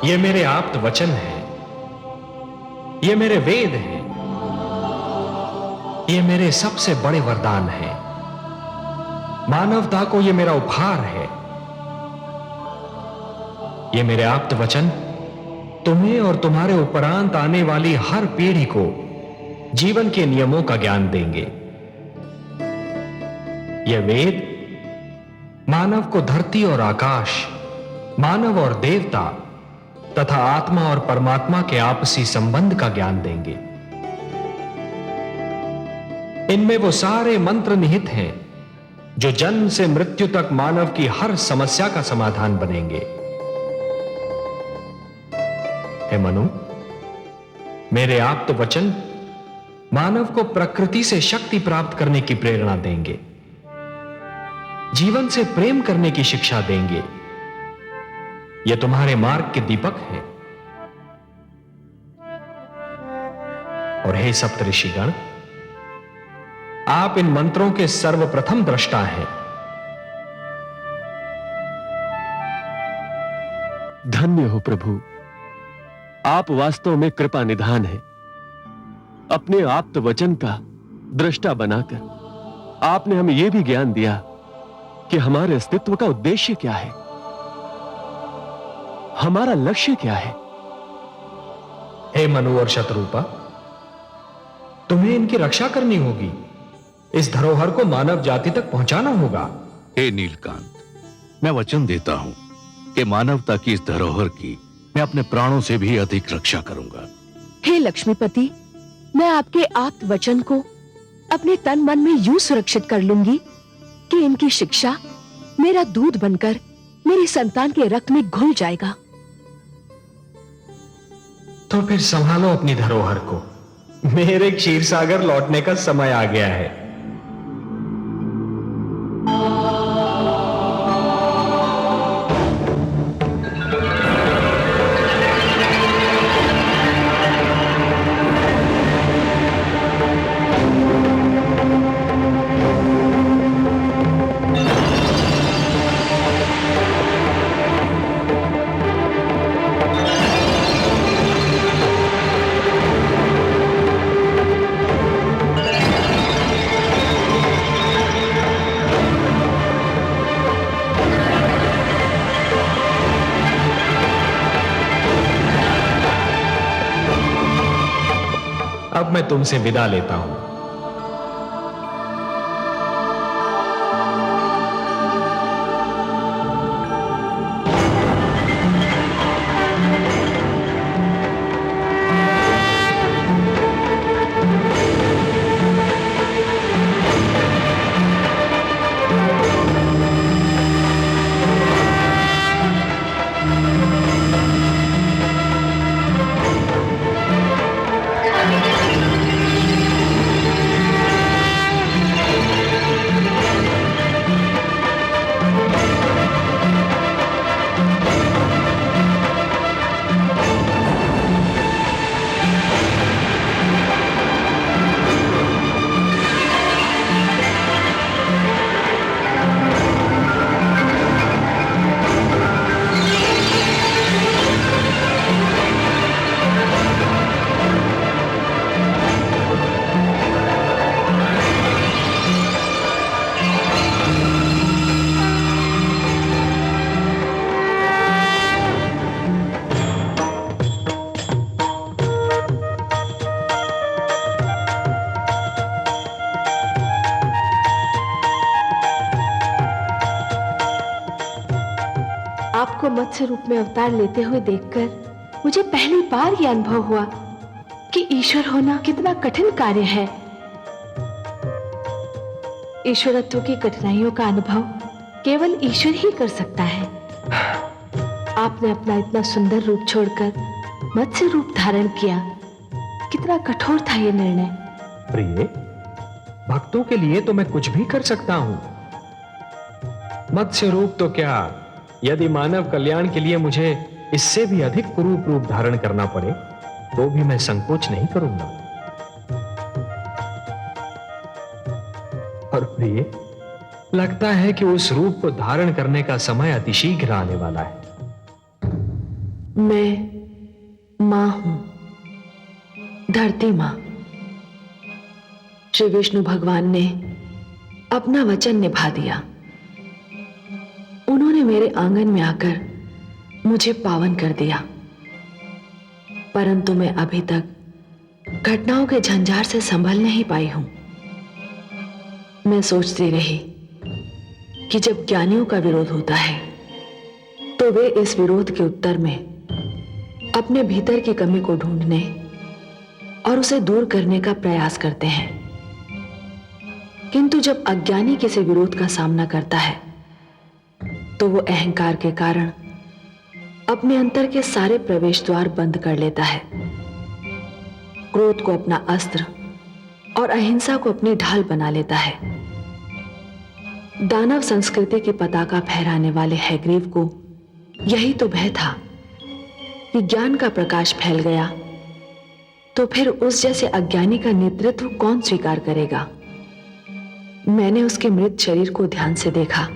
ये मेरे आप्त वचन हैं, ये मेरे वेद हैं, ये मेरे सबसे बड़े वरदान हैं। मानवता को ये मेरा उपहार है। ये मेरे आप्त वचन तुम्हें और तुम्हारे उपरांत आने वाली हर पीढ़ी को जीवन के नियमों का ज्ञान देंगे। ये वेद मानव को धरती और आकाश, मानव और देवता तथा आत्मा और परमात्मा के आपसी संबंध का ज्ञान देंगे। इनमें वो सारे मंत्र निहित हैं जो जन्म से मृत्यु तक मानव की हर समस्या का समाधान बनेंगे। हे मनु, मेरे आप्त वचन मानव को प्रकृति से शक्ति प्राप्त करने की प्रेरणा देंगे, जीवन से प्रेम करने की शिक्षा देंगे। ये तुम्हारे मार्ग के दीपक हैं। और हे सप्तऋषिगण, आप इन मंत्रों के सर्वप्रथम दृष्टा हैं। धन्य हो प्रभु, आप वास्तव में कृपा निधान हैं। अपने आप्त वचन का दृष्टा बनाकर आपने हमें यह भी ज्ञान दिया कि हमारे अस्तित्व का उद्देश्य क्या है, हमारा लक्ष्य क्या है। हे मनु और शतरूपा, तुम्हें इनकी रक्षा करनी होगी। इस धरोहर को मानव जाति तक पहुंचाना होगा। हे नीलकांत, मैं वचन देता हूं कि मानवता की इस धरोहर की मैं अपने प्राणों से भी अधिक रक्षा करूंगा। हे लक्ष्मीपति, मैं आपके आप्त वचन को अपने तन मन में यूं सुरक्षित कर लूंगी कि इनकी शिक्षा मेरा दूध बनकर मेरी संतान के रक्त में घुल जाएगा। तो फिर संभालो अपनी धरोहर को। मेरे क्षीर सागर लौटने का समय आ गया है। अब मैं तुमसे विदा लेता हूं। आपको मत्स्य रूप में अवतार लेते हुए देखकर मुझे पहली बार यह अनुभव हुआ कि ईश्वर होना कितना कठिन कार्य है। ईश्वरत्व की कठिनाइयों का अनुभव केवल ईश्वर ही कर सकता है। आपने अपना इतना सुंदर रूप छोड़कर मत्स्य रूप धारण किया। कितना कठोर था यह निर्णय। प्रिय, भक्तों के लिए तो मैं कुछ भी कर सकता हूं। मत्स्य रूप तो क्या, यदि मानव कल्याण के लिए मुझे इससे भी अधिक कुरूप रूप धारण करना पड़े तो भी मैं संकोच नहीं करूंगा। और प्रिय, लगता है कि उस रूप को धारण करने का समय अतिशीघ्र आने वाला है। मैं मां हूं, धरती मां। श्री विष्णु भगवान ने अपना वचन निभा दिया। उन्होंने मेरे आंगन में आकर मुझे पावन कर दिया, परंतु मैं अभी तक घटनाओं के झंझार से संभल नहीं पाई हूं। मैं सोचती रही कि जब ज्ञानियों का विरोध होता है तो वे इस विरोध के उत्तर में अपने भीतर की कमी को ढूंढने और उसे दूर करने का प्रयास करते हैं, किंतु जब अज्ञानी किसी विरोध का सामना करता है तो वो अहंकार के कारण अपने अंतर के सारे प्रवेश द्वार बंद कर लेता है, क्रोध को अपना अस्त्र और अहिंसा को अपनी ढाल बना लेता है। दानव संस्कृति की पताका फहराने वाले हैग्रीव को यही तो भय था कि ज्ञान का प्रकाश फैल गया तो फिर उस जैसे अज्ञानी का नेतृत्व कौन स्वीकार करेगा। मैंने उसके मृत शरीर को ध्यान से देखा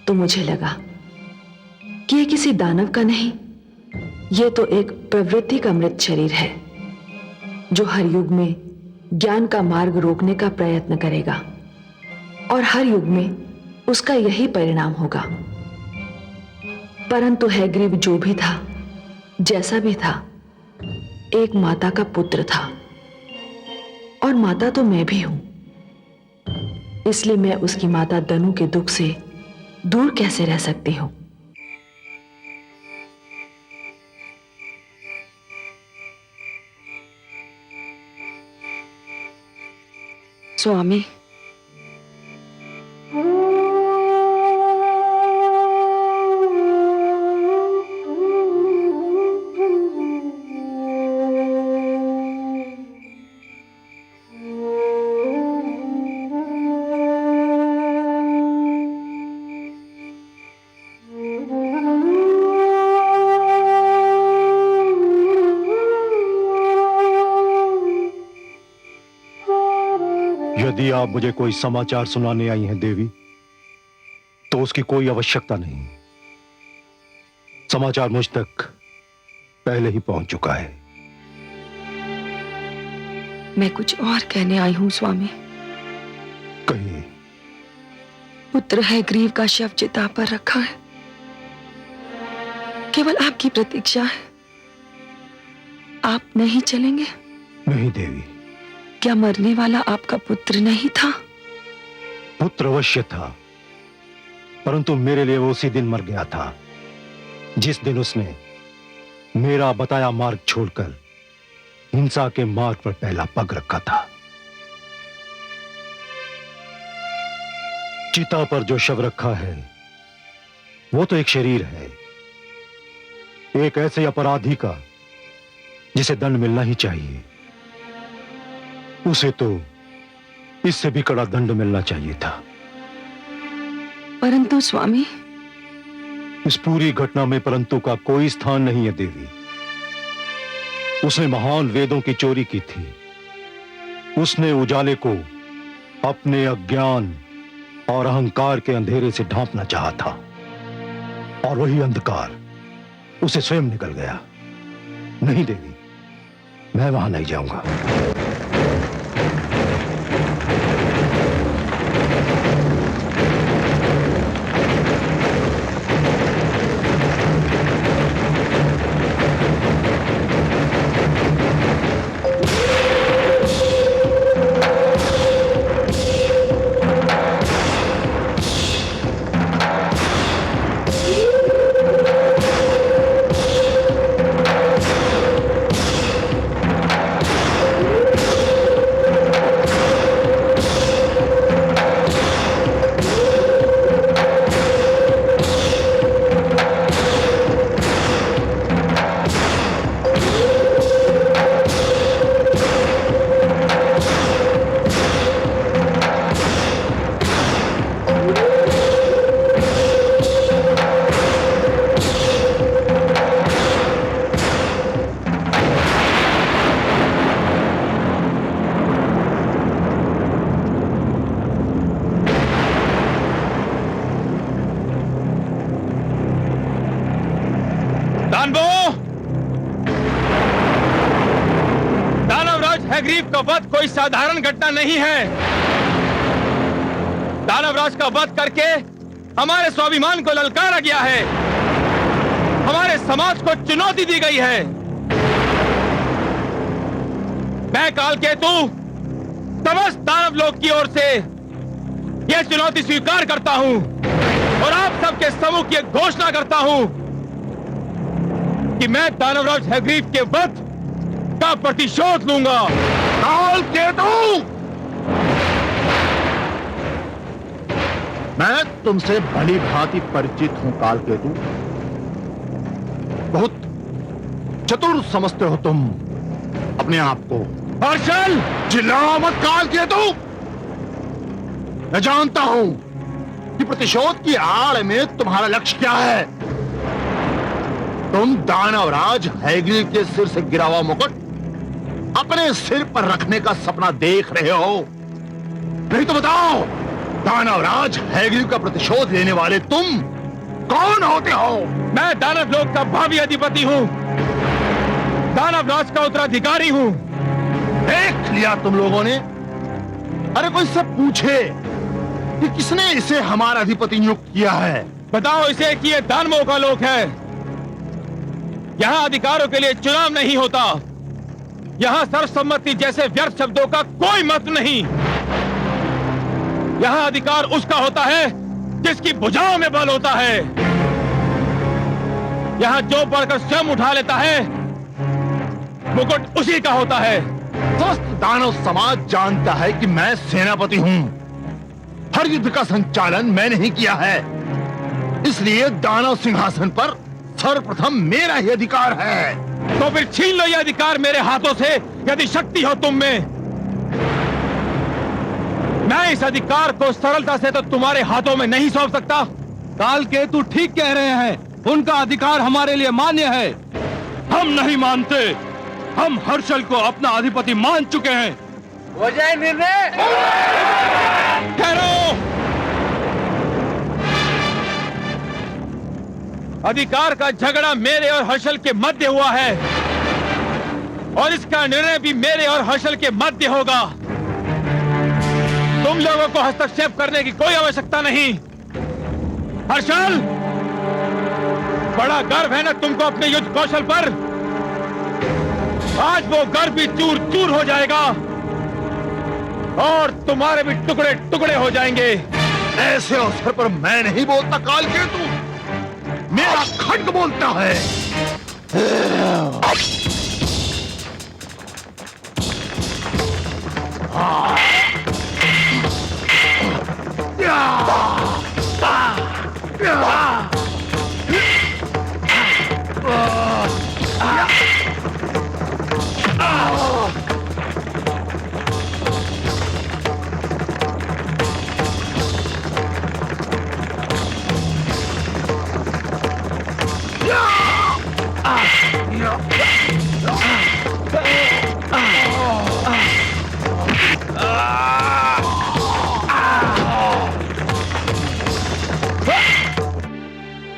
तो मुझे लगा कि यह किसी दानव का नहीं, यह तो एक प्रवृत्ति का मृत शरीर है जो हर युग में ज्ञान का मार्ग रोकने का प्रयत्न करेगा और हर युग में उसका यही परिणाम होगा। परंतु हैग्रीव जो भी था, जैसा भी था, एक माता का पुत्र था और माता तो मैं भी हूं। इसलिए मैं उसकी माता दनु के दुख से दूर कैसे रह सकती हूं। स्वामी, यदि आप मुझे कोई समाचार सुनाने आई हैं देवी, तो उसकी कोई आवश्यकता नहीं। समाचार मुझ तक पहले ही पहुंच चुका है। मैं कुछ और कहने आई हूं स्वामी। कहिए। पुत्र हैग्रीव का शव चिता पर रखा है, केवल आपकी प्रतीक्षा है। आप नहीं चलेंगे? नहीं देवी। क्या मरने वाला आपका पुत्र नहीं था? पुत्र अवश्य था, परंतु मेरे लिए वो उसी दिन मर गया था जिस दिन उसने मेरा बताया मार्ग छोड़कर हिंसा के मार्ग पर पहला पग रखा था। चिता पर जो शव रखा है वो तो एक शरीर है, एक ऐसे अपराधी का जिसे दंड मिलना ही चाहिए। उसे तो इससे भी कड़ा दंड मिलना चाहिए था। परंतु स्वामी, इस पूरी घटना में परंतु का कोई स्थान नहीं है देवी। उसने महान वेदों की चोरी की थी। उसने उजाले को अपने अज्ञान और अहंकार के अंधेरे से ढांपना चाहा था, और वही अंधकार उसे स्वयं निकल गया। नहीं देवी, मैं वहां नहीं जाऊंगा। दानवो, दानवराज हैग्रीव का वध कोई साधारण घटना नहीं है। दानवराज का वध करके हमारे स्वाभिमान को ललकारा गया है, हमारे समाज को चुनौती दी गई है। मैं कालकेतु समस्त दानव लोक की ओर से यह चुनौती स्वीकार करता हूं और आप सबके समूह की एक घोषणा करता हूं कि मैं दानवराज हैग्रीव के वध का प्रतिशोध लूंगा। कालकेतु, मैं तुमसे भली भांति परिचित हूं कालकेतु। बहुत चतुर समझते हो तुम अपने आप को। हर्षल, चिल्लाओ मत कालकेतु। मैं जानता हूं कि प्रतिशोध की आड़ में तुम्हारा लक्ष्य क्या है। तुम दानवराज हैग्रीव के सिर से गिरा हुआ मुकुट अपने सिर पर रखने का सपना देख रहे हो। नहीं तो बताओ, दानवराज हैग्रीव का प्रतिशोध लेने वाले तुम कौन होते हो? मैं दानव लोक का भावी अधिपति हूं, दानवराज का उत्तराधिकारी हूं। देख लिया तुम लोगों ने। अरे कोई से पूछे कि किसने इसे हमारा अधिपति नियुक्त किया है? बताओ इसे कि यह दानवों का लोक है। यहां अधिकारों के लिए चुनाव नहीं होता, यहां सर्वसम्मति जैसे व्यर्थ शब्दों का कोई मत नहीं। यहां अधिकार उसका होता है जिसकी भुजाओं में बल होता है। यहां जो बढ़कर स्वयं उठा लेता है मुकुट उसी का होता है। स्वस्थ दानव समाज जानता है कि मैं सेनापति हूं। हर युद्ध का संचालन मैंने ही किया है, इसलिए दानव सिंहासन पर सर्वप्रथम मेरा ही अधिकार है। तो फिर छीन लो यह अधिकार मेरे हाथों से, यदि शक्ति हो तुम में। मैं इस अधिकार को सरलता से तो तुम्हारे हाथों में नहीं सौंप सकता। कालकेतु ठीक कह रहे हैं, उनका अधिकार हमारे लिए मान्य है। हम नहीं मानते, हम हर्षल को अपना अधिपति मान चुके हैं। हो जाए निर्णय। ठहरो। अधिकार का झगड़ा मेरे और हर्षल के मध्य हुआ है और इसका निर्णय भी मेरे और हर्षल के मध्य होगा। तुम लोगों को हस्तक्षेप करने की कोई आवश्यकता नहीं। हर्षल, बड़ा गर्व है ना तुमको अपने युद्ध कौशल पर। आज वो गर्व भी चूर चूर हो जाएगा और तुम्हारे भी टुकड़े टुकड़े हो जाएंगे। ऐसे अवसर पर मैं नहीं बोलता कालकेतु, मेरा खड्ग बोलता है।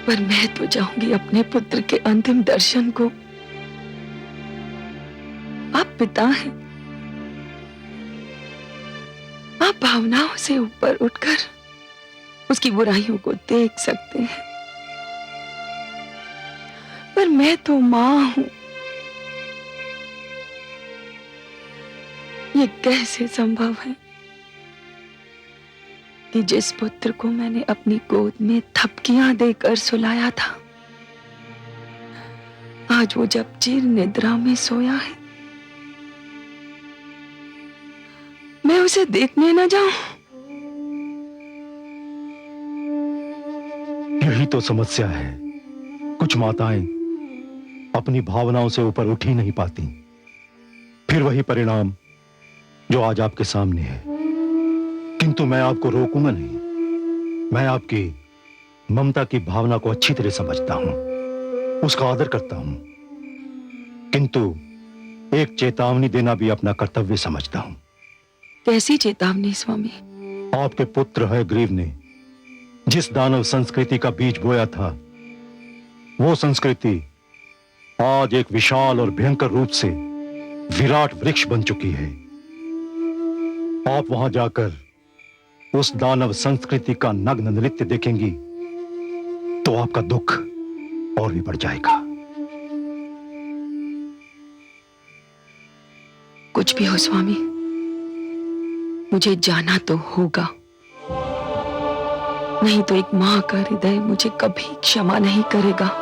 पर मैं तो चाहूंगी अपने पुत्र के अंतिम दर्शन को। आप पिता हैं, आप भावनाओं से ऊपर उठकर उसकी बुराइयों को देख सकते हैं, पर मैं तो मां हूं। ये कैसे संभव है कि जिस पुत्र को मैंने अपनी गोद में थपकियां देकर सुलाया था, आज वो जब चिर निद्रा में सोया है, मैं उसे देखने न जाऊं। यही तो समस्या है। कुछ माताएं अपनी भावनाओं से ऊपर उठ ही नहीं पाती, फिर वही परिणाम जो आज आपके सामने है। किंतु मैं आपको रोकूंगा नहीं। मैं आपकी ममता की भावना को अच्छी तरह समझता हूं, उसका आदर करता हूं, किंतु एक चेतावनी देना भी अपना कर्तव्य समझता हूं। कैसी चेतावनी स्वामी? आपके पुत्र हैग्रीव ने जिस दानव संस्कृति का बीज बोया था, वो संस्कृति आज एक विशाल और भयंकर रूप से विराट वृक्ष बन चुकी है। आप वहां जाकर उस दानव संस्कृति का नग्न नृत्य देखेंगी तो आपका दुख और भी बढ़ जाएगा। कुछ भी हो स्वामी, मुझे जाना तो होगा, नहीं तो एक मां का हृदय मुझे कभी क्षमा नहीं करेगा।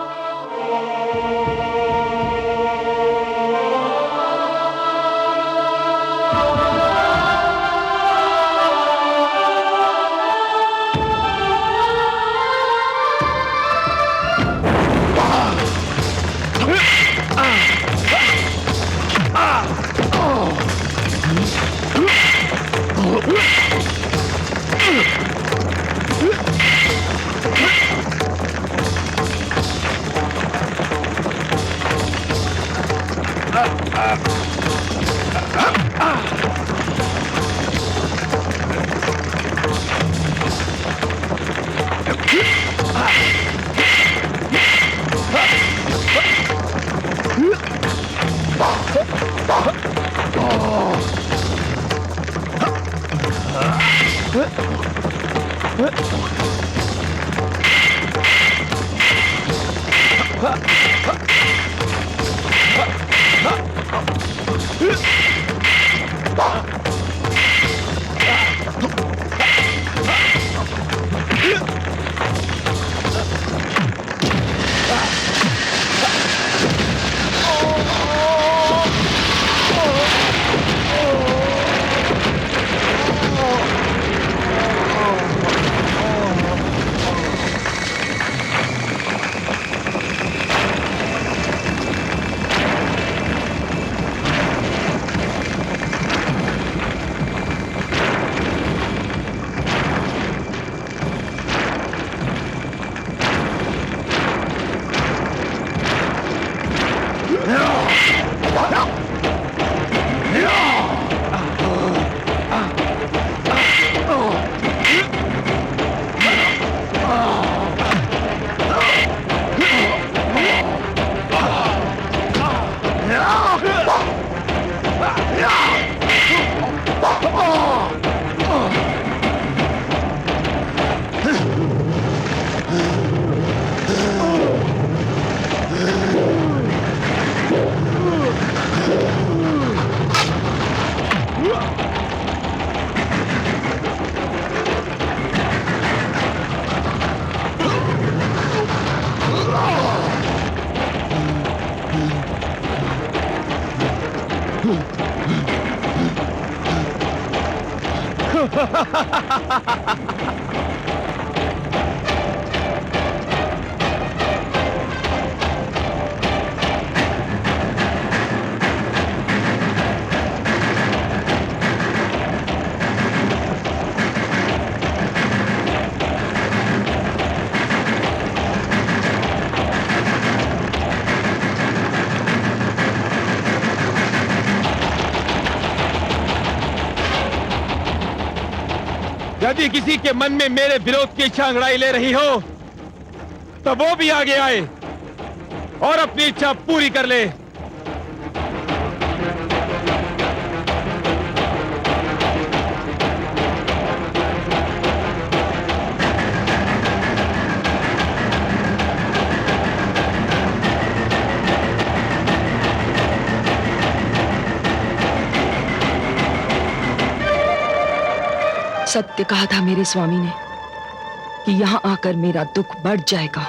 यदि किसी के मन में मेरे विरोध की इच्छा अंगड़ाई ले रही हो तो वो भी आगे आए और अपनी इच्छा पूरी कर ले। सत्य कहा था मेरे स्वामी ने कि यहां आकर मेरा दुख बढ़ जाएगा।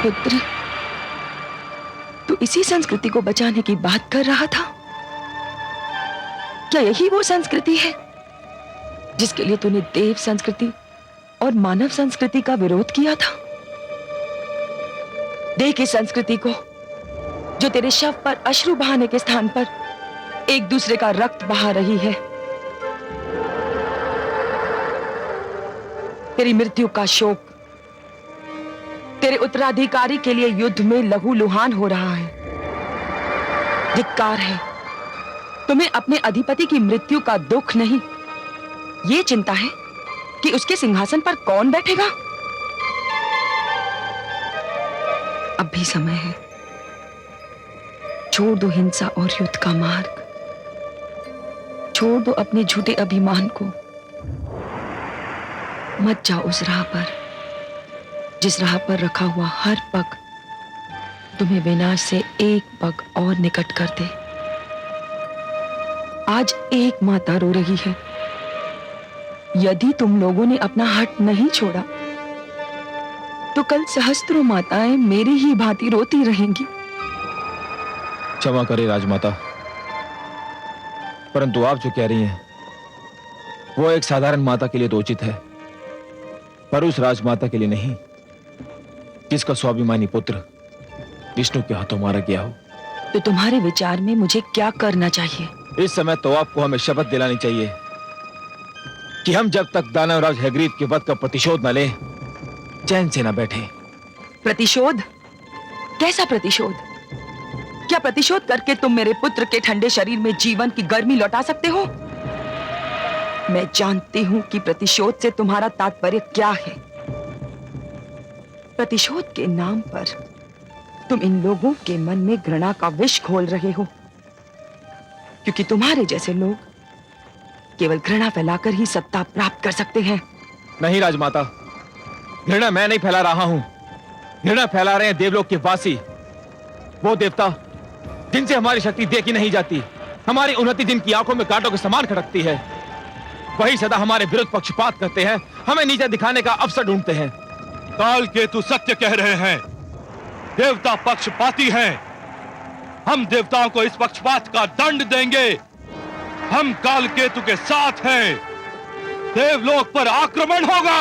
पुत्र, तू इसी संस्कृति को बचाने की बात कर रहा था? क्या यही वो संस्कृति है जिसके लिए तूने देव संस्कृति और मानव संस्कृति का विरोध किया था? देख इस संस्कृति को जो तेरे शव पर अश्रु बहाने के स्थान पर एक दूसरे का रक्त बहा रही है। तेरी मृत्यु का शोक तेरे उत्तराधिकारी के लिए युद्ध में लहूलुहान हो रहा है। धिक्कार है तुम्हें अपने अधिपति की मृत्यु का दुख नहीं, ये चिंता है कि उसके सिंहासन पर कौन बैठेगा। अब भी समय है, छोड़ दो हिंसा और युद्ध का मार्ग, छोड़ दो अपने झूठे अभिमान को। मत जाओ उस राह पर जिस राह पर रखा हुआ हर पग तुम्हें विनाश से एक पग और निकट कर दे। आज एक माता रो रही है, यदि तुम लोगों ने अपना हट नहीं छोड़ा तो कल सहस्त्रों माताएं मेरी ही भांति रोती रहेंगी। क्षमा करे राजमाता, परंतु आप जो कह रही हैं वो एक साधारण माता के लिए तो उचित है, पर उस राजमाता के लिए नहीं जिसका स्वाभिमानी पुत्र विष्णु के हाथों मारा गया हो। तो तुम्हारे विचार में मुझे क्या करना चाहिए? इस समय तो आपको हमें शपथ दिलानी चाहिए कि हम जब तक दानवराज हैग्रीव के वध का प्रतिशोध न लें, चैन से न बैठे। प्रतिशोध? कैसा प्रतिशोध? क्या प्रतिशोध करके तुम मेरे पुत्र के ठंडे शरीर में जीवन की गर्मी लौटा सकते हो? मैं जानती हूं कि प्रतिशोध से तुम्हारा तात्पर्य क्या है। प्रतिशोध के नाम पर तुम इन लोगों के मन में घृणा का विष घोल रहे हो, क्योंकि तुम्हारे जैसे लोग केवल घृणा फैलाकर ही सत्ता प्राप्त कर सकते हैं। नहीं राजमाता, घृणा मैं नहीं फैला रहा हूं, घृणा फैला रहे हैं देवलोक के वासी, वो देवता जिनसे हमारी शक्ति देखी नहीं जाती, हमारी उन्नति जिनकी आंखों में कांटों के समान खटकती है, वही सदा हमारे विरुद्ध पक्षपात करते हैं, हमें नीचे दिखाने का अवसर ढूंढते हैं। काल केतु सत्य कह रहे हैं, देवता पक्षपाती हैं। हम देवताओं को इस पक्षपात का दंड देंगे। हम काल केतु के साथ हैं। देवलोक पर आक्रमण होगा।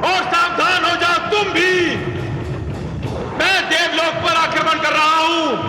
और सावधान हो जाओ तुम भी, मैं देवलोक पर आक्रमण कर रहा हूं।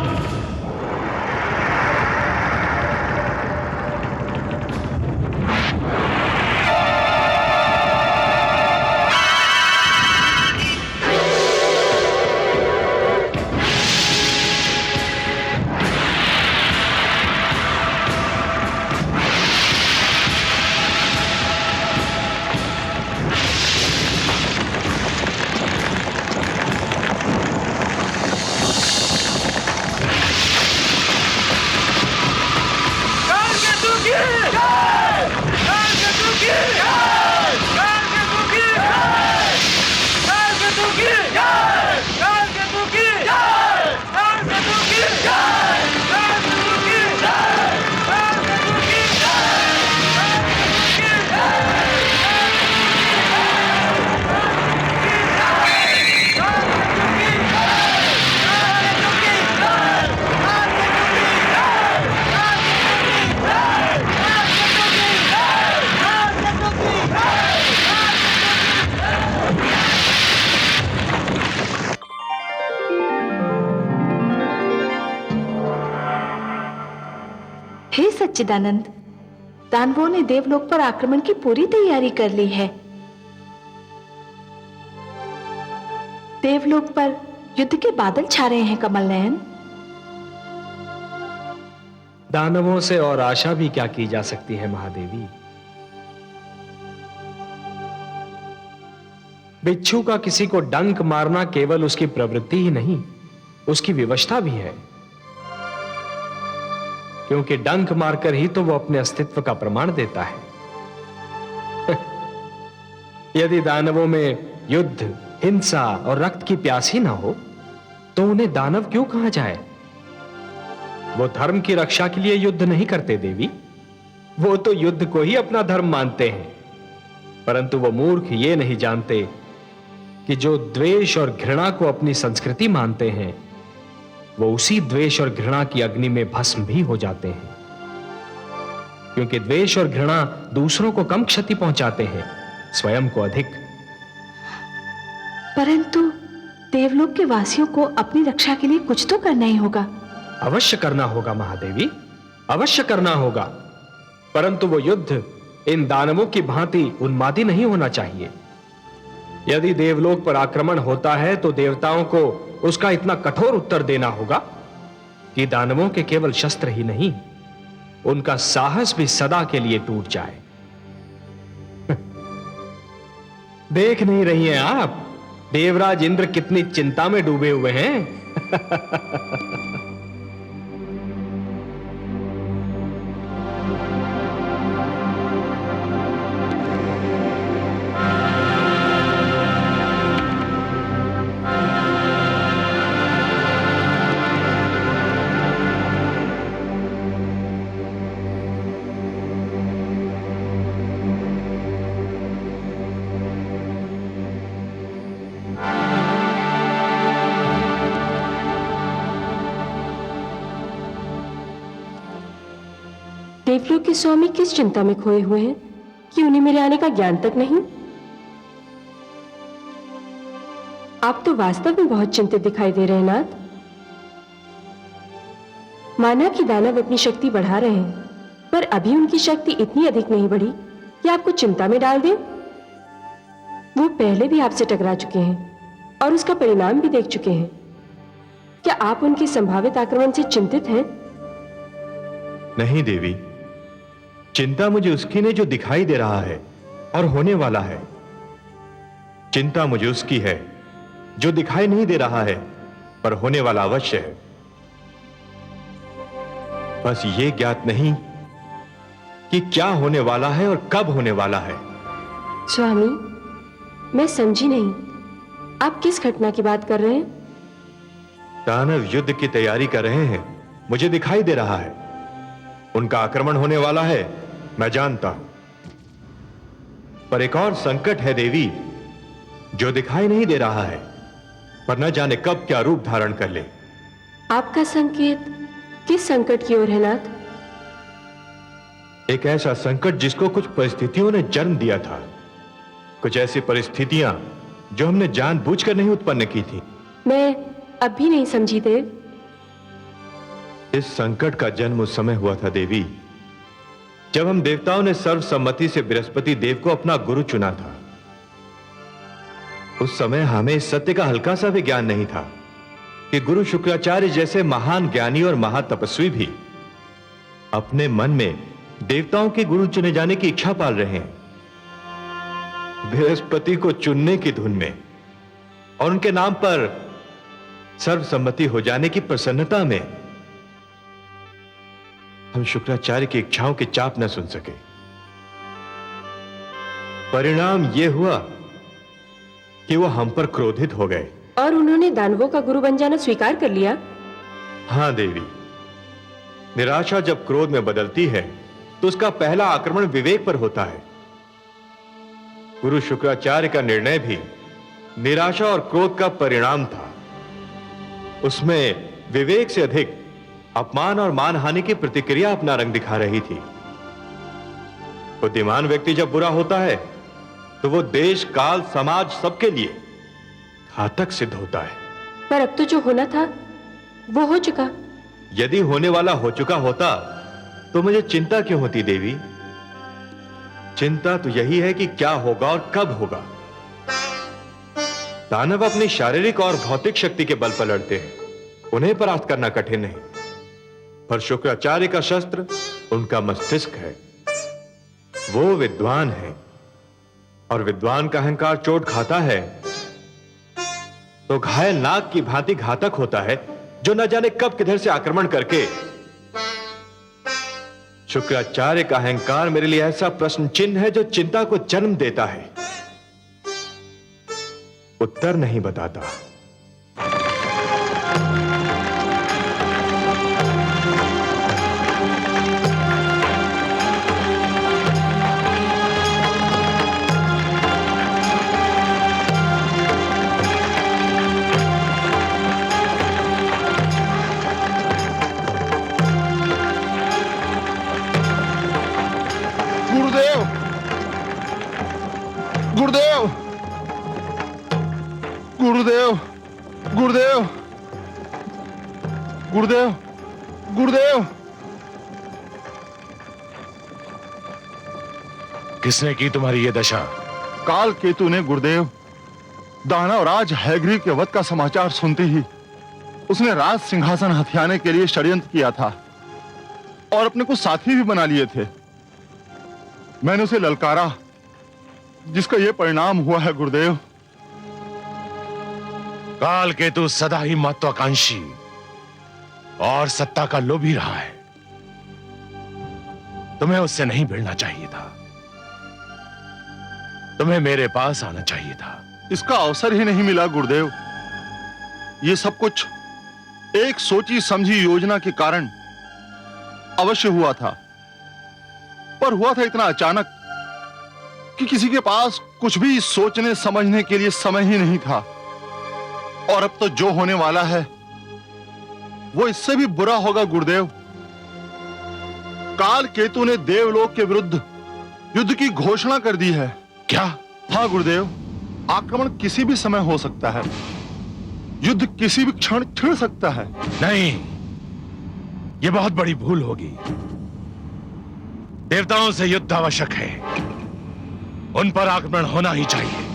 हे सच्चिदानंद, दानवों ने देवलोक पर आक्रमण की पूरी तैयारी कर ली है। देवलोक पर युद्ध के बादल छा रहे हैं कमल नयन। दानवों से और आशा भी क्या की जा सकती है महादेवी। बिच्छू का किसी को डंक मारना केवल उसकी प्रवृत्ति ही नहीं, उसकी विवशता भी है, क्योंकि डंक मारकर ही तो वो अपने अस्तित्व का प्रमाण देता है। यदि दानवों में युद्ध, हिंसा और रक्त की प्यास ही ना हो तो उन्हें दानव क्यों कहा जाए? वो धर्म की रक्षा के लिए युद्ध नहीं करते देवी, वो तो युद्ध को ही अपना धर्म मानते हैं, परंतु वो मूर्ख ये नहीं जानते कि जो द्वेष और घृणा को अपनी संस्कृति मानते हैं वो उसी द्वेष और घृणा की अग्नि में भस्म भी हो जाते हैं, क्योंकि द्वेष और घृणा दूसरों को कम क्षति पहुंचाते हैं, स्वयं को अधिक। परंतु देवलोक के वासियों को अपनी रक्षा के लिए कुछ तो करना ही होगा। अवश्य करना होगा महादेवी, अवश्य करना होगा, परंतु वो युद्ध इन दानवों की भांति उन्मादी नहीं होना चाहिए। यदि देवलोक पर आक्रमण होता है तो देवताओं को उसका इतना कठोर उत्तर देना होगा कि दानवों के केवल शस्त्र ही नहीं, उनका साहस भी सदा के लिए टूट जाए। देख नहीं रही हैं आप देवराज इंद्र कितनी चिंता में डूबे हुए हैं। देवलोक के स्वामी किस चिंता में खोए हुए हैं कि उन्हें मेरे आने का ज्ञान तक नहीं? आप तो वास्तव में बहुत चिंतित दिखाई दे रहे हैं नाथ। माना कि दानव अपनी शक्ति बढ़ा रहे हैं, पर अभी उनकी शक्ति इतनी अधिक नहीं बढ़ी कि आपको चिंता में डाल दें। वो पहले भी आपसे टकरा चुके हैं और उसका परिणाम भी देख चुके हैं। क्या आप उनके संभावित आक्रमण से चिंतित हैं? नहीं देवी, चिंता मुझे उसकी नहीं जो दिखाई दे रहा है और होने वाला है। चिंता मुझे उसकी है जो दिखाई नहीं दे रहा है पर होने वाला अवश्य है। बस ये ज्ञात नहीं कि क्या होने वाला है और कब होने वाला है। स्वामी, मैं समझी नहीं, आप किस घटना की बात कर रहे हैं? दानव युद्ध की तैयारी कर रहे हैं, मुझे दिखाई दे रहा है। उनका आक्रमण होने वाला है, मैं जानता हूं। पर एक और संकट है देवी, जो दिखाई नहीं दे रहा है पर न जाने कब क्या रूप धारण कर ले। आपका संकेत किस संकट की ओर है नाथ? एक ऐसा संकट जिसको कुछ परिस्थितियों ने जन्म दिया था, कुछ ऐसी परिस्थितियां जो हमने जानबूझकर नहीं उत्पन्न की थी। मैं अब भी नहीं समझी देव। इस संकट का जन्म उस समय हुआ था देवी, जब हम देवताओं ने सर्वसम्मति से बृहस्पति देव को अपना गुरु चुना था। उस समय हमें इस सत्य का हल्का सा भी ज्ञान नहीं था कि गुरु शुक्राचार्य जैसे महान ज्ञानी और महातपस्वी भी अपने मन में देवताओं के गुरु चुने जाने की इच्छा पाल रहे हैं, बृहस्पति को चुनने की धुन में और उनके नाम पर सर्वसम्मति हो जाने की प्रसन्नता में हम शुक्राचार्य की इच्छाओं की चाप न सुन सके। परिणाम यह हुआ कि वो हम पर क्रोधित हो गए और उन्होंने दानवों का गुरु बन जाना स्वीकार कर लिया। हां देवी, निराशा जब क्रोध में बदलती है तो उसका पहला आक्रमण विवेक पर होता है। गुरु शुक्राचार्य का निर्णय भी निराशा और क्रोध का परिणाम था। उसमें विवेक से अधिक अपमान और मानहानि की प्रतिक्रिया अपना रंग दिखा रही थी। बुद्धिमान व्यक्ति जब बुरा होता है तो वो देश, काल, समाज सबके लिए घातक सिद्ध होता है। पर अब तो जो होना था वो हो चुका। यदि होने वाला हो चुका होता तो मुझे चिंता क्यों होती देवी? चिंता तो यही है कि क्या होगा और कब होगा। दानव अपनी शारीरिक और भौतिक शक्ति के बल पर लड़ते हैं, उन्हें परास्त करना कठिन नहीं, पर शुक्राचार्य का शस्त्र उनका मस्तिष्क है। वो विद्वान है और विद्वान का अहंकार चोट खाता है तो घायल नाग की भांति घातक होता है, जो न जाने कब किधर से आक्रमण करके। शुक्राचार्य का अहंकार मेरे लिए ऐसा प्रश्न चिन्ह है जो चिंता को जन्म देता है, उत्तर नहीं बताता। गुरुदेव, गुरुदेव, गुरुदेव, गुरुदेव, गुरुदेव। किसने की तुम्हारी ये दशा? काल केतु ने गुरुदेव। दानवराज हैग्रीव के वध का समाचार सुनते ही उसने राज सिंहासन हथियाने के लिए षड्यंत्र किया था और अपने को साथी भी बना लिए थे। मैंने उसे ललकारा, जिसका यह परिणाम हुआ है गुरुदेव। काल केतु सदा ही महत्वाकांक्षी और सत्ता का लोभी रहा है। तुम्हें उससे नहीं भिड़ना चाहिए था, तुम्हें मेरे पास आना चाहिए था। इसका अवसर ही नहीं मिला गुरुदेव। यह सब कुछ एक सोची समझी योजना के कारण अवश्य हुआ था, पर हुआ था इतना अचानक कि किसी के पास कुछ भी सोचने समझने के लिए समय ही नहीं था। और अब तो जो होने वाला है वो इससे भी बुरा होगा गुरुदेव। काल केतु ने देवलोक के विरुद्ध युद्ध की घोषणा कर दी है। क्या? हाँ गुरुदेव, आक्रमण किसी भी समय हो सकता है, युद्ध किसी भी क्षण छिड़ सकता है। नहीं, यह बहुत बड़ी भूल होगी। देवताओं से युद्ध आवश्यक है, उन पर आक्रमण होना ही चाहिए।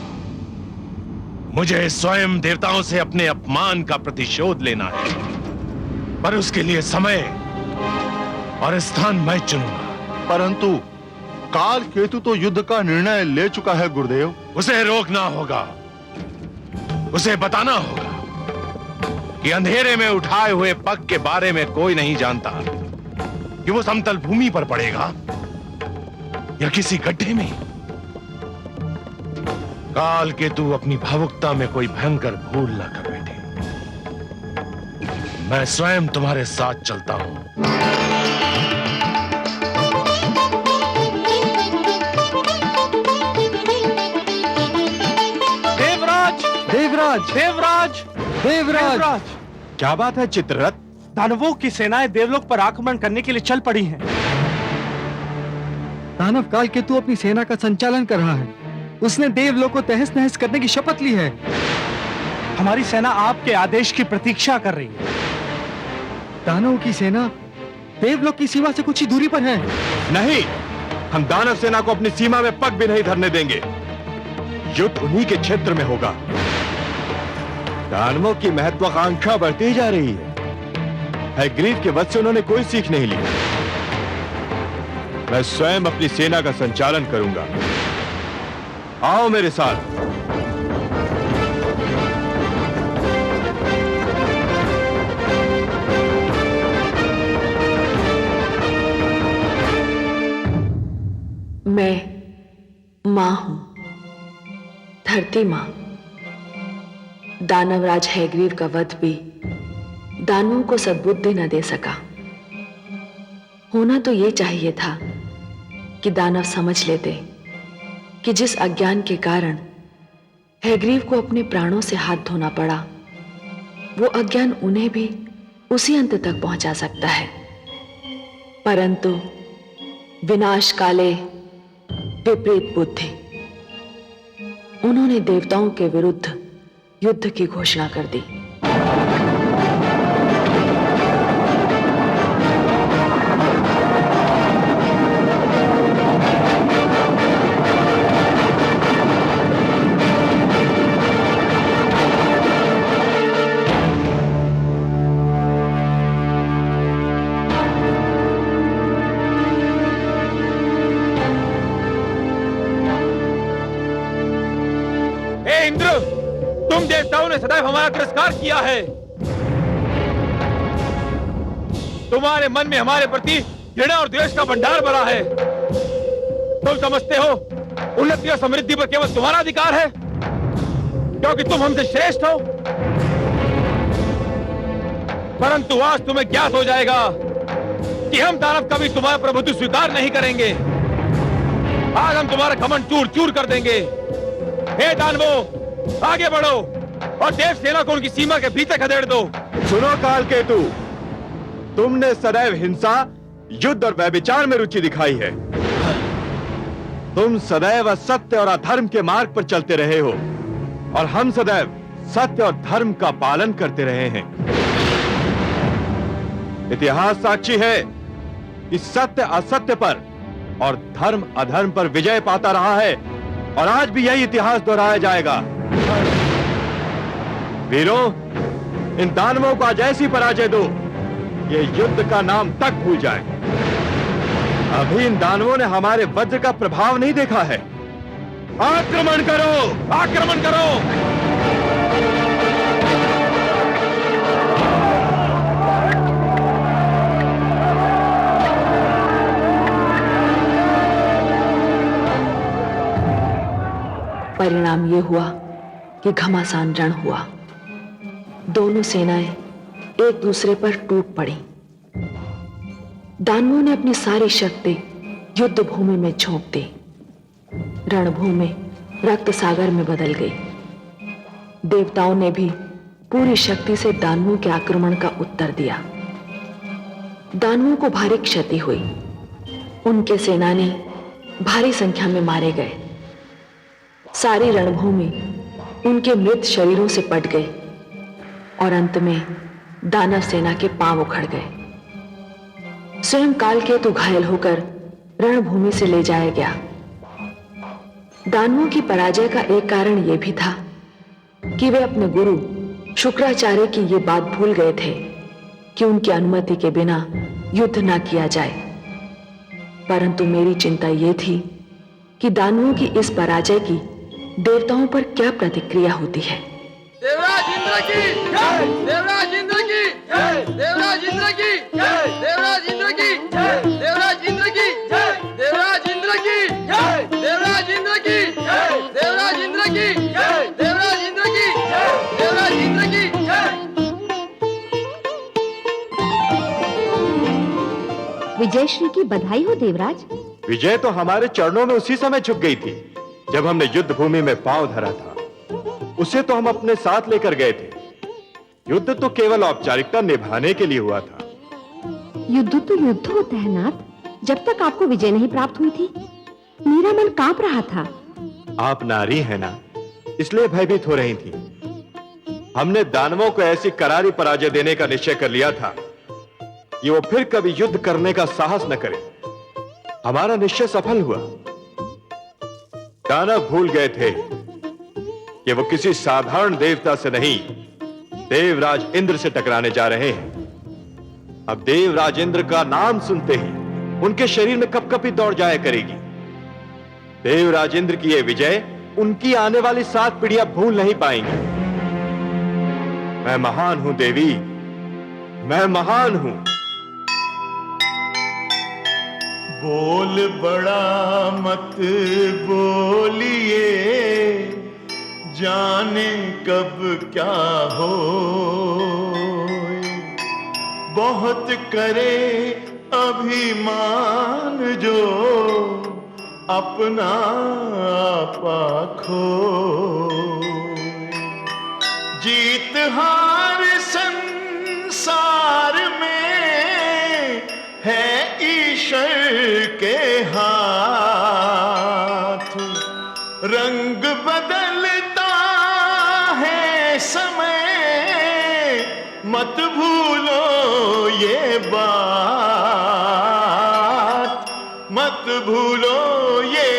मुझे स्वयं देवताओं से अपने अपमान का प्रतिशोध लेना है, पर उसके लिए समय और स्थान मैं चुनूंगा। परंतु काल केतु तो युद्ध का निर्णय ले चुका है गुरुदेव। उसे रोकना होगा, उसे बताना होगा कि अंधेरे में उठाए हुए पग के बारे में कोई नहीं जानता कि वो समतल भूमि पर पड़ेगा या किसी गड्ढे में। काल केतु अपनी भावुकता में कोई भयंकर भूल न कर बैठे। मैं स्वयं तुम्हारे साथ चलता हूं। देवराज, देवराज, देवराज, देवराज। क्या बात है चित्ररथ? दानवों की सेनाएं देवलोक पर आक्रमण करने के लिए चल पड़ी हैं। दानव काल केतु अपनी सेना का संचालन कर रहा है। उसने देवलोक को तहस नहस करने की शपथ ली है। हमारी सेना आपके आदेश की प्रतीक्षा कर रही है। दानवों की सेना देवलोक की सीमा से कुछ ही दूरी पर है। नहीं, हम दानव सेना को अपनी सीमा में पग भी नहीं धरने देंगे। युद्ध उन्हीं के क्षेत्र में होगा। दानवों की महत्वाकांक्षा बढ़ती जा रही है। हैग्रीव के वध से उन्होंने कोई सीख नहीं ली। मैं स्वयं अपनी सेना का संचालन करूंगा। आओ मेरे साथ। मैं मां हूं, धरती मां। दानवराज हैग्रीव का वध भी दानवों को सद्बुद्धि न दे सका। होना तो यह चाहिए था कि दानव समझ लेते कि जिस अज्ञान के कारण हैग्रीव को अपने प्राणों से हाथ धोना पड़ा, वो अज्ञान उन्हें भी उसी अंत तक पहुंचा सकता है। परंतु विनाश काले विपरीत बुद्धि, उन्होंने देवताओं के विरुद्ध युद्ध की घोषणा कर दी। इंद्र, तुम देवताओं ने सदैव हमारा तिरस्कार किया है। तुम्हारे मन में हमारे प्रति घृणा और द्वेष का भंडार भरा है। तुम समझते हो उन्नति और समृद्धि पर केवल तुम्हारा अधिकार है, क्योंकि तुम हमसे श्रेष्ठ हो। परंतु आज तुम्हें ज्ञात हो जाएगा कि हम दानव कभी तुम्हारा प्रभुत्व स्वीकार नहीं करेंगे। आज हम तुम्हारा घमंड चूर चूर कर देंगे। हे दानवों, आगे बढ़ो और देव सेना को उनकी सीमा के भीतर खदेड़ दो। सुनो काल केतु, तुमने सदैव हिंसा, युद्ध और व्यभिचार में रुचि दिखाई है। तुम सदैव सत्य और अधर्म के मार्ग पर चलते रहे हो और हम सदैव सत्य और धर्म का पालन करते रहे हैं। इतिहास साक्षी है कि सत्य असत्य पर और धर्म अधर्म पर विजय पाता रहा है और आज भी यही इतिहास दोहराया जाएगा। वीरों, इन दानवों को आज ऐसी पराजय दो ये युद्ध का नाम तक भूल जाए। अभी इन दानवों ने हमारे वज्र का प्रभाव नहीं देखा है। आक्रमण करो, आक्रमण करो। परिणाम ये हुआ कि घमासान रण हुआ। दोनों सेनाएं एक दूसरे पर टूट पड़ी। दानवों ने अपनी सारी शक्ति युद्ध भूमि में झोंक दी। रणभूमि रक्त सागर में बदल गई। देवताओं ने भी पूरी शक्ति से दानवों के आक्रमण का उत्तर दिया। दानवों को भारी क्षति हुई। उनके सेनानी भारी संख्या में मारे गए। सारी रणभूमि उनके मृत शरीरों से पट गई और अंत में दानव सेना के पांव उखड़ गए। स्वयं कालकेतु घायल होकर रणभूमि से ले जाया गया। दानवों की पराजय का एक कारण यह भी था कि वे अपने गुरु शुक्राचार्य की ये बात भूल गए थे कि उनकी अनुमति के बिना युद्ध ना किया जाए। परंतु मेरी चिंता यह थी कि दानवों की इस पराजय की देवताओं पर क्या प्रतिक्रिया होती है। देवराज इंद्र की जय, देवराज इंद्र की जय, देवराज इंद्र की जय, देवराज इंद्र की जय, देवराज इंद्र की जय, देवराज इंद्र की जय, देवराज इंद्र की जय, देवराज इंद्र की जय, देवराज इंद्र की जय, देवराज इंद्र की जय। विजयश्री की बधाई हो देवराज। विजय तो हमारे चरणों में उसी समय झुक गई थी जब हमने युद्ध भूमि में पांव धरा था। उसे तो हम अपने साथ लेकर गए थे। युद्ध तो केवल औपचारिकता निभाने के लिए हुआ था। युद्ध तो युद्ध होता है नाथ। जब तक आपको विजय नहीं प्राप्त हुई थी मेरा मन कांप रहा था। आप नारी हैं ना, इसलिए भयभीत हो रही थी। हमने दानवों को ऐसी करारी पराजय देने का निश्चय कर लिया था कि वो फिर कभी युद्ध करने का साहस न करें। हमारा निश्चय सफल हुआ। दानव भूल गए थे कि वो किसी साधारण देवता से नहीं, देवराज इंद्र से टकराने जा रहे हैं। अब देवराज इंद्र का नाम सुनते ही उनके शरीर में कपकपी दौड़ जाया करेगी। देवराज इंद्र की यह विजय उनकी आने वाली 7 पीढ़ियां भूल नहीं पाएंगी। मैं महान हूं देवी, मैं महान हूं। बोल बड़ा मत बोलिए, जाने कब क्या हो। बहुत करे अभिमान जो अपना आपा खो। जीत हार संसार में है ईश्वर के हाथ। रंग बदलता है समय, मत भूलो ये बात, मत भूलो ये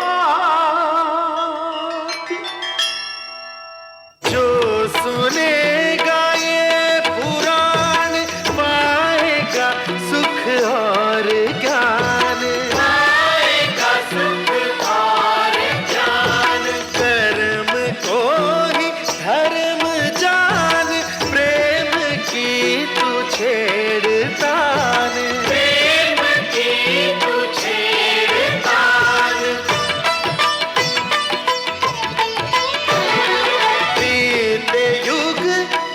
बात। जो सुनेगा ये पुराण पाएगा सुख और ज्ञान, पाएगा सुख और ज्ञान। कर्म को ही धर्म जान, प्रेम की तू छेड़तान, प्रेम की तू छेड़तान। बीते युग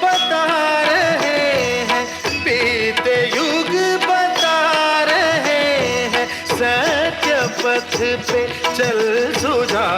बता रहे हैं, बीते युग बता रहे हैं, सत्य पथ पे चल सुझा